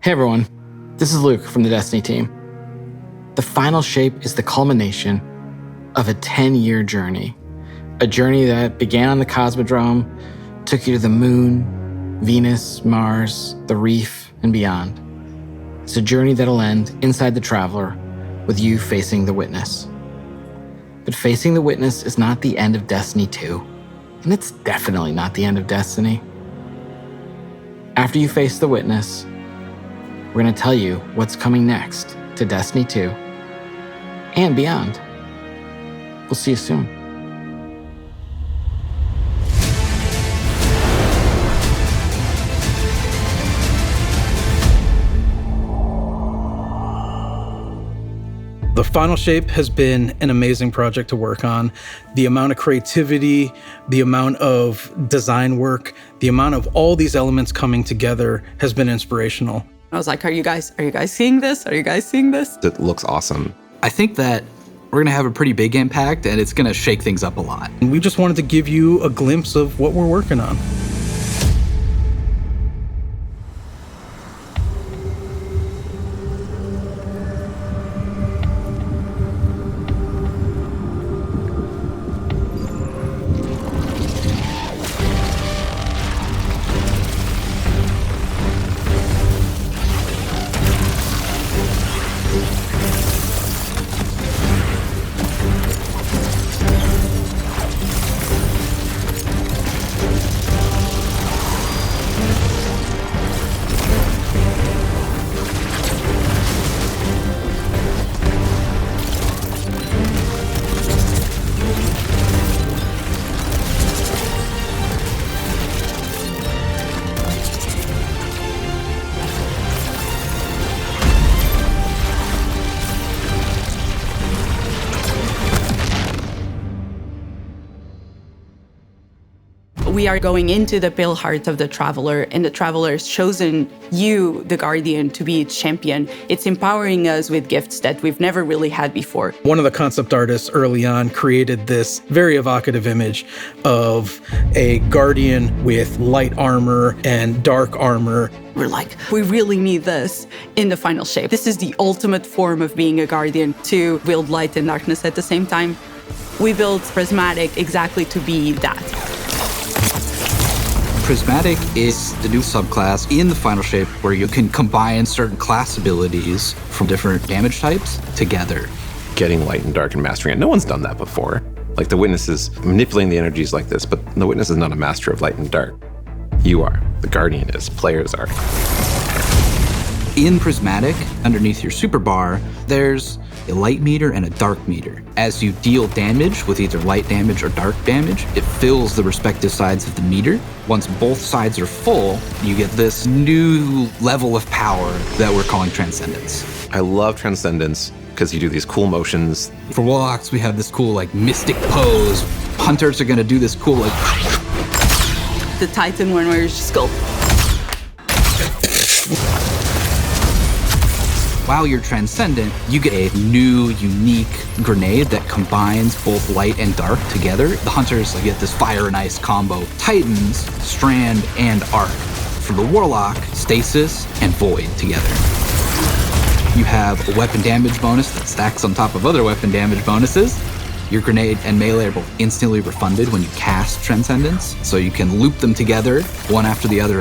Hey everyone, this is Luke from the Destiny team. The final shape is the culmination of a 10-year journey. A journey that began on the Cosmodrome, took you to the moon, Venus, Mars, the reef, and beyond. It's a journey that'll end inside the Traveler with you facing the Witness. But facing the Witness is not the end of Destiny 2, and it's definitely not the end of Destiny. After you face the Witness, we're going to tell you what's coming next to Destiny 2 and beyond. We'll see you soon. The final shape has been an amazing project to work on. The amount of creativity, the amount of design work, the amount of all these elements coming together has been inspirational. I was like, are you guys seeing this? Are you guys seeing this? It looks awesome. I think that we're gonna have a pretty big impact and it's gonna shake things up a lot. And we just wanted to give you a glimpse of what we're working on. We are going into the pale heart of the Traveler, and the Traveler has chosen you, the Guardian, to be its champion. It's empowering us with gifts that we've never really had before. One of the concept artists early on created this very evocative image of a Guardian with light armor and dark armor. We're like, we really need this in the final shape. This is the ultimate form of being a Guardian, to wield light and darkness at the same time. We built Prismatic exactly to be that. Prismatic is the new subclass in the final shape where you can combine certain class abilities from different damage types together. Getting light and dark and mastering it. No one's done that before. Like the Witness is manipulating the energies like this, but the Witness is not a master of light and dark. You are. The Guardian is. Players are. In Prismatic, underneath your super bar, there's a light meter and a dark meter. As you deal damage with either light damage or dark damage, it fills the respective sides of the meter. Once both sides are full, you get this new level of power that we're calling Transcendence. I love Transcendence because you do these cool motions. For Warlocks, we have this cool like mystic pose. Hunters are gonna do this cool like... The Titan one where you just go... While you're Transcendent, you get a new, unique grenade that combines both light and dark together. The Hunters get this fire and ice combo. Titans, Strand, and Arc. For the Warlock, Stasis and Void together. You have a weapon damage bonus that stacks on top of other weapon damage bonuses. Your grenade and melee are both instantly refunded when you cast Transcendence, so you can loop them together, one after the other.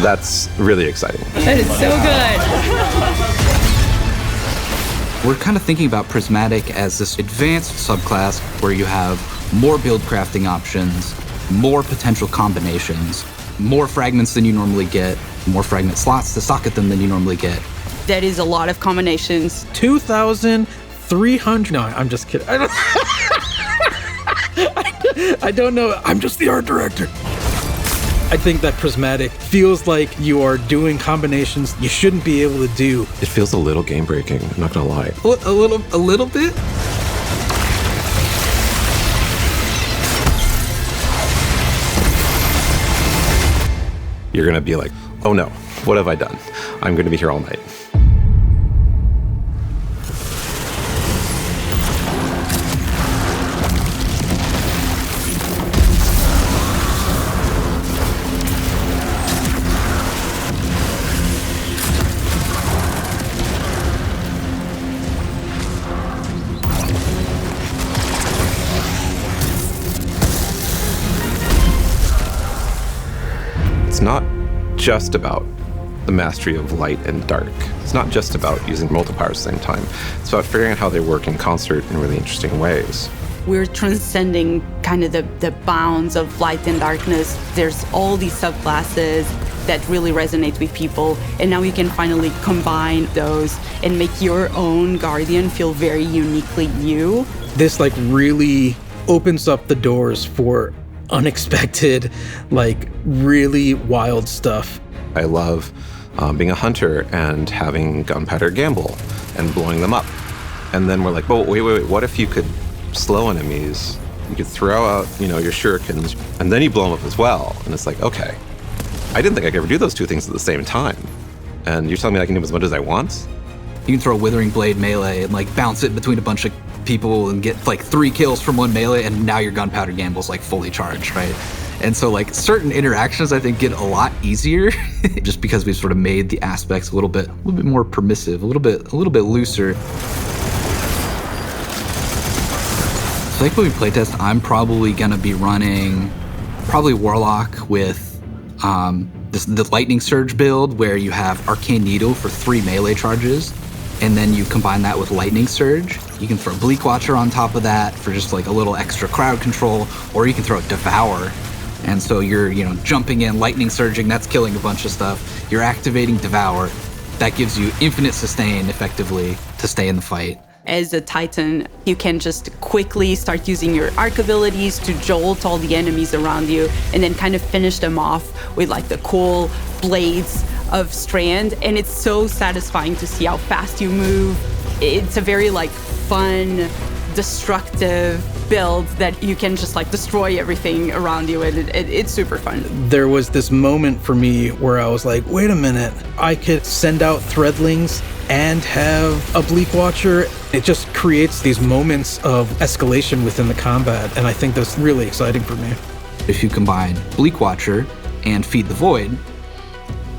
That's really exciting. That is so good. We're kind of thinking about Prismatic as this advanced subclass where you have more build crafting options, more potential combinations, more fragments than you normally get, more fragment slots to socket them than you normally get. That is a lot of combinations. 2,300. No, I'm just kidding. I don't know. I'm just the art director. I think that Prismatic feels like you are doing combinations you shouldn't be able to do. It feels a little game breaking, I'm not gonna lie. A little bit? You're gonna be like, oh no, what have I done? I'm gonna be here all night. not just about the mastery of light and dark. It's not just about using multipowers at the same time. It's about figuring out how they work in concert in really interesting ways. We're transcending kind of the bounds of light and darkness. There's all these subclasses that really resonate with people, and now you can finally combine those and make your own Guardian feel very uniquely you. This like really opens up the doors for unexpected, like really wild stuff. I love being a hunter and having gunpowder gamble and blowing them up. And then we're like, well, wait, what if you could slow enemies? You could throw out, your shurikens, and then you blow them up as well. And it's like, okay, I didn't think I could ever do those two things at the same time. And you're telling me I can do as much as I want? You can throw a Withering Blade melee and like bounce it between a bunch of people and get like 3 kills from one melee, and now your gunpowder gamble's like fully charged, right? And so like certain interactions I think get a lot easier just because we've sort of made the aspects a little bit more permissive, a little bit looser. So like when we playtest, I'm probably gonna be running Warlock with the Lightning Surge build where you have Arcane Needle for 3 melee charges, and then you combine that with Lightning Surge. You can throw Bleak Watcher on top of that for just like a little extra crowd control, or you can throw Devour. And so you're, jumping in, lightning surging, that's killing a bunch of stuff. You're activating Devour. That gives you infinite sustain, effectively, to stay in the fight. As a Titan, you can just quickly start using your arc abilities to jolt all the enemies around you, and then kind of finish them off with like the cool blades of Strand. And it's so satisfying to see how fast you move. It's a very like fun, destructive build that you can just like destroy everything around you, and it's super fun. There was this moment for me where I was like, wait a minute, I could send out Threadlings and have a Bleak Watcher. It just creates these moments of escalation within the combat, and I think that's really exciting for me. If you combine Bleak Watcher and Feed the Void,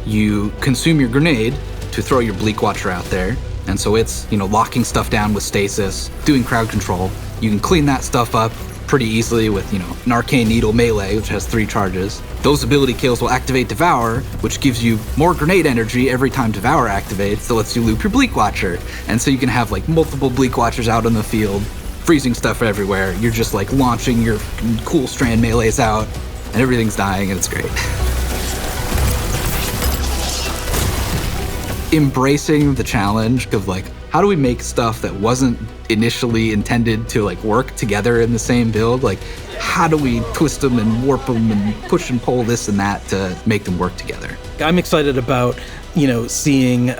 you consume your grenade to throw your Bleak Watcher out there, and so it's, locking stuff down with stasis, doing crowd control. You can clean that stuff up pretty easily with, an Arcane Needle melee, which has 3 charges. Those ability kills will activate Devour, which gives you more grenade energy every time Devour activates, so lets you loop your Bleak Watcher. And so you can have like multiple Bleak Watchers out in the field, freezing stuff everywhere. You're just like launching your cool Strand melees out, and everything's dying, and it's great. Embracing the challenge of like, how do we make stuff that wasn't initially intended to like work together in the same build? Like, how do we twist them and warp them and push and pull this and that to make them work together? I'm excited about, seeing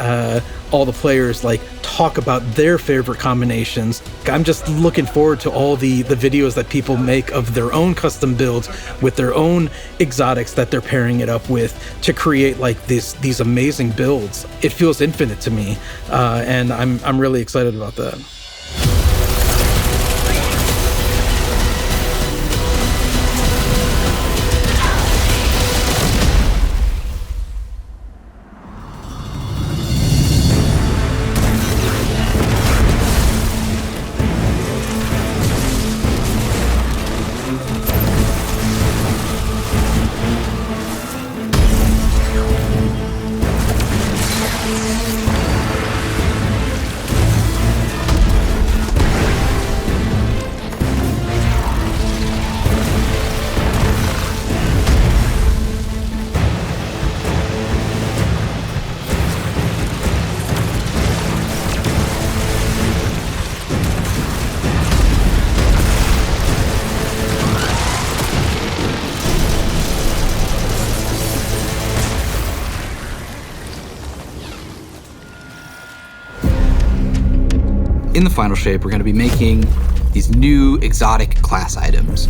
all the players like talk about their favorite combinations. I'm just looking forward to all the videos that people make of their own custom builds with their own exotics that they're pairing it up with to create like these amazing builds. It feels infinite to me, and I'm really excited about that. In the final shape, we're going to be making these new exotic class items.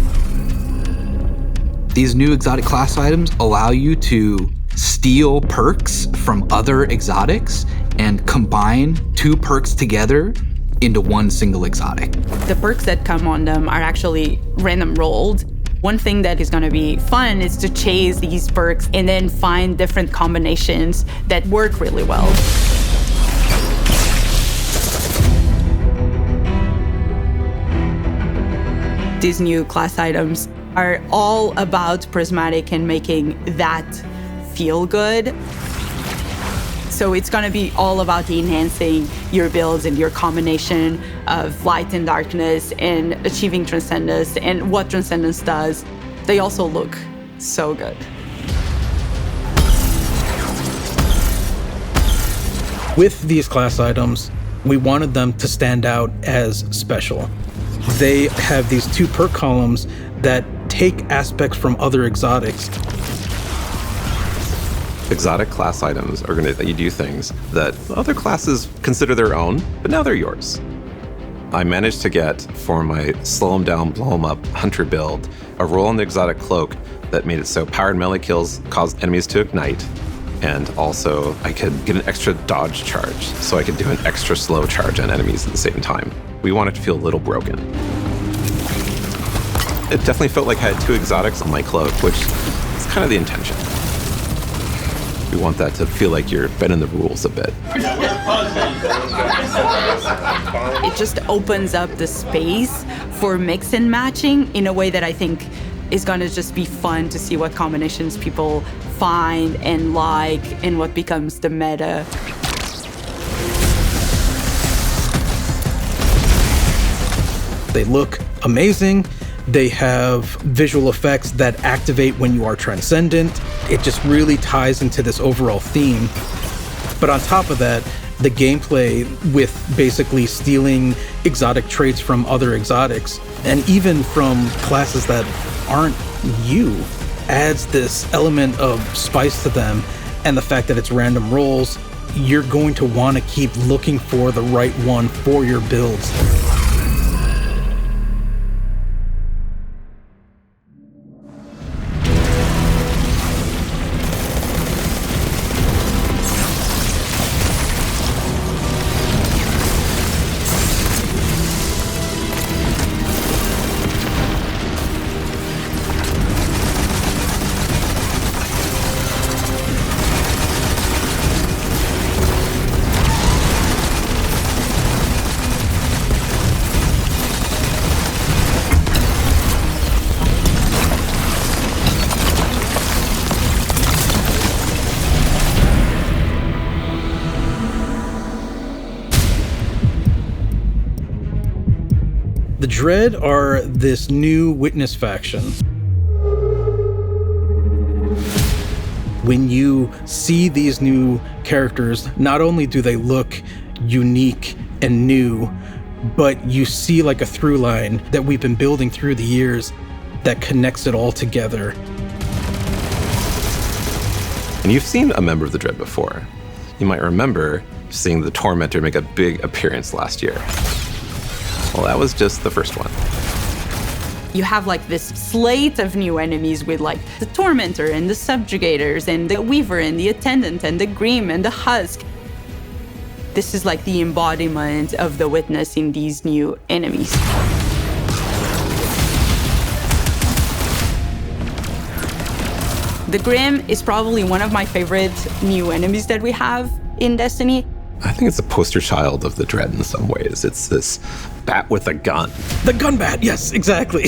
These new exotic class items allow you to steal perks from other exotics and combine 2 perks together into one single exotic. The perks that come on them are actually random rolled. One thing that is going to be fun is to chase these perks and then find different combinations that work really well. These new class items are all about prismatic and making that feel good. So it's going to be all about enhancing your builds and your combination of light and darkness and achieving transcendence and what transcendence does. They also look so good. With these class items, we wanted them to stand out as special. They have these 2 perk columns that take aspects from other exotics. Exotic class items are going to let you do things that other classes consider their own, but now they're yours. I managed to get, for my slow 'em down, blow 'em up hunter build, a roll on the exotic cloak that made it so powered melee kills caused enemies to ignite, and also I could get an extra dodge charge, so I could do an extra slow charge on enemies at the same time. We want it to feel a little broken. It definitely felt like I had 2 exotics on my cloak, which is kind of the intention. We want that to feel like you're bending the rules a bit. It just opens up the space for mix and matching in a way that I think is going to just be fun to see what combinations people find and like and what becomes the meta. They look amazing. They have visual effects that activate when you are transcendent. It just really ties into this overall theme. But on top of that, the gameplay with basically stealing exotic traits from other exotics, and even from classes that aren't you, adds this element of spice to them. And the fact that it's random rolls, you're going to want to keep looking for the right one for your builds. The Dread are this new witness faction. When you see these new characters, not only do they look unique and new, but you see like a through line that we've been building through the years that connects it all together. And you've seen a member of the Dread before. You might remember seeing the Tormentor make a big appearance last year. Well, that was just the first one. You have like this slate of new enemies with like the Tormentor and the Subjugators and the Weaver and the Attendant and the Grim and the Husk. This is like the embodiment of the Witness in these new enemies. The Grim is probably one of my favorite new enemies that we have in Destiny. I think it's a poster child of the Dread in some ways. It's this bat with a gun. The gun bat, yes, exactly.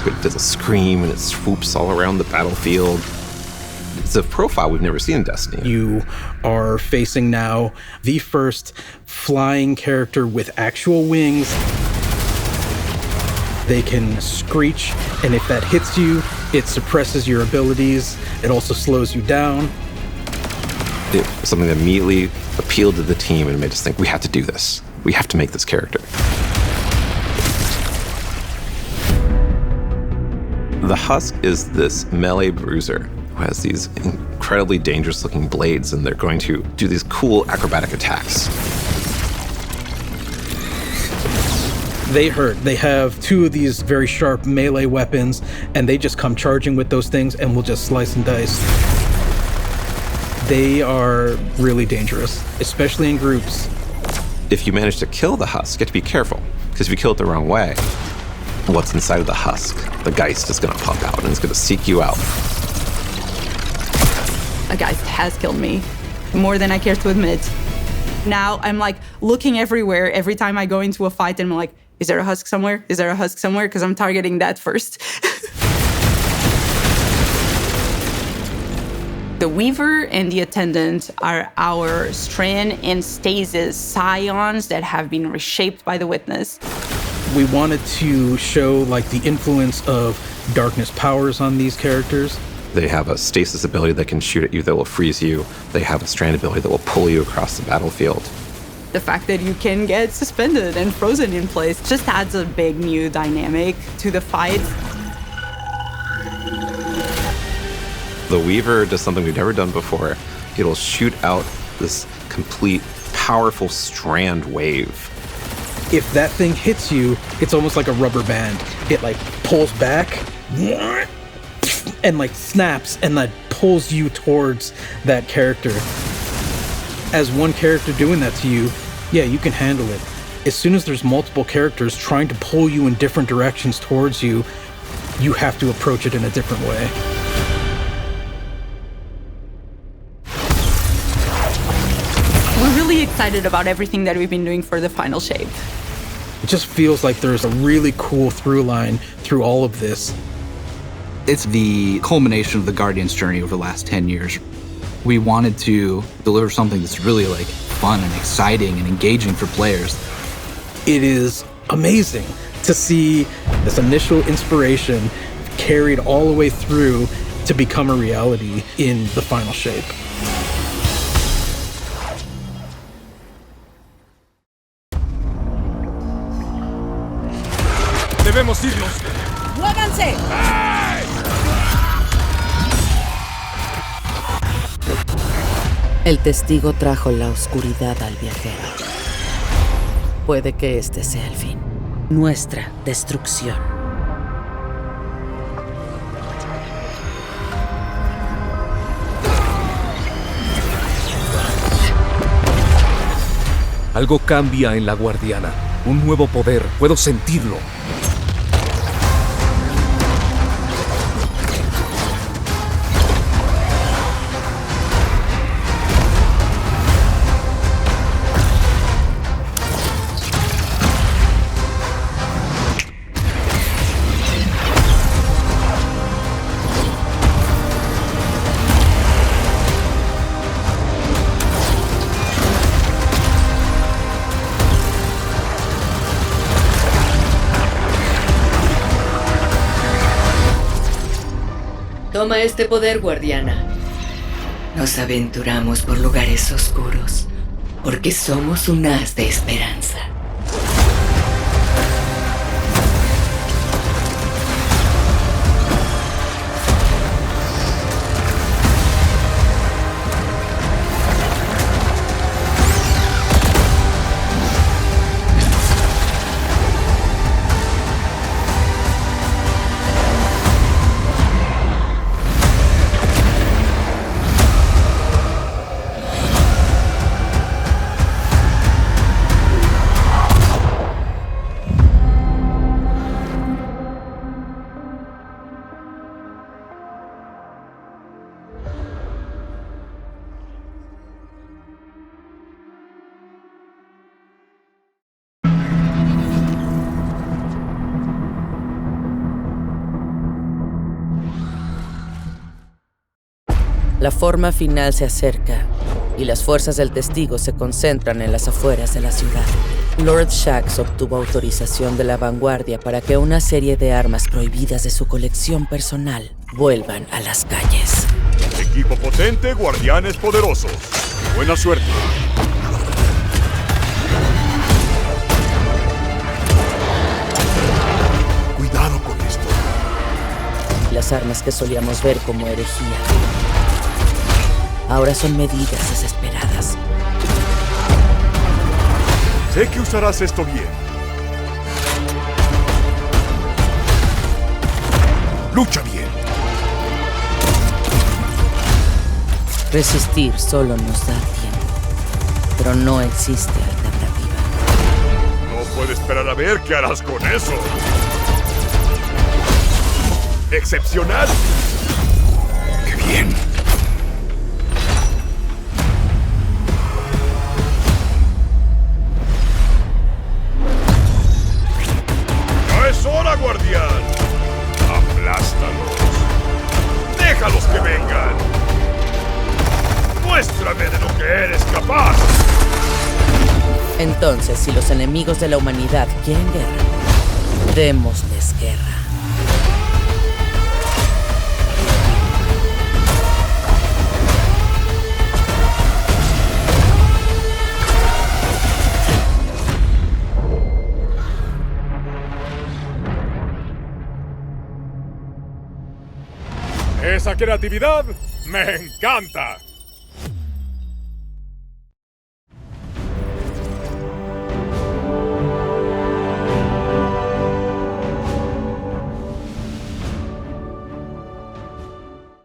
It does a scream and it swoops all around the battlefield. It's a profile we've never seen in Destiny. You are facing now the first flying character with actual wings. They can screech, and if that hits you, it suppresses your abilities. It also slows you down. It was something that immediately appealed to the team and made us think, we have to do this. We have to make this character. The Husk is this melee bruiser who has these incredibly dangerous looking blades, and they're going to do these cool acrobatic attacks. They hurt. They have two of these very sharp melee weapons, and they just come charging with those things and will just slice and dice. They are really dangerous, especially in groups. If you manage to kill the Husk, you have to be careful, because if you kill it the wrong way, what's inside of the Husk, the Geist, is going to pop out and it's going to seek you out. A Geist has killed me, more than I care to admit. Now I'm like looking everywhere every time I go into a fight, and I'm like, Is there a husk somewhere? Is there a husk somewhere? Because I'm targeting that first. The Weaver and the Attendant are our Strand and Stasis scions that have been reshaped by the Witness. We wanted to show like the influence of darkness powers on these characters. They have a stasis ability that can shoot at you that will freeze you. They have a strand ability that will pull you across the battlefield. The fact that you can get suspended and frozen in place just adds a big new dynamic to the fight. The Weaver does something we've never done before. It'll shoot out this complete, powerful strand wave. If that thing hits you, it's almost like a rubber band. It like pulls back and like snaps and like pulls you towards that character. As one character doing that to you, yeah, you can handle it. As soon as there's multiple characters trying to pull you in different directions towards you, you have to approach it in a different way. We're really excited about everything that we've been doing for the final shape. It just feels like there's a really cool through line through all of this. It's the culmination of the Guardian's journey over the last 10 years. We wanted to deliver something that's really like fun and exciting and engaging for players. It is amazing to see this initial inspiration carried all the way through to become a reality in the final shape. Debemos irnos. ¡Muévanse! El testigo trajo la oscuridad al viajero. Puede que este sea el fin. Nuestra destrucción. Algo cambia en la guardiana. Un nuevo poder. Puedo sentirlo. Toma este poder, guardiana. Nos aventuramos por lugares oscuros, porque somos un haz de esperanza. La forma final se acerca, y las fuerzas del testigo se concentran en las afueras de la ciudad. Lord Shax obtuvo autorización de la vanguardia para que una serie de armas prohibidas de su colección personal vuelvan a las calles. Equipo potente, guardianes poderosos. Buena suerte. Cuidado con esto. Las armas que solíamos ver como herejía ahora son medidas desesperadas. Sé que usarás esto bien. Lucha bien. Resistir solo nos da tiempo, pero no existe alternativa. No puedo esperar a ver qué harás con eso. ¡Excepcional! ¡Qué bien! que eres capaz. Entonces, si los enemigos de la humanidad quieren guerra, démosles guerra. Esa creatividad me encanta.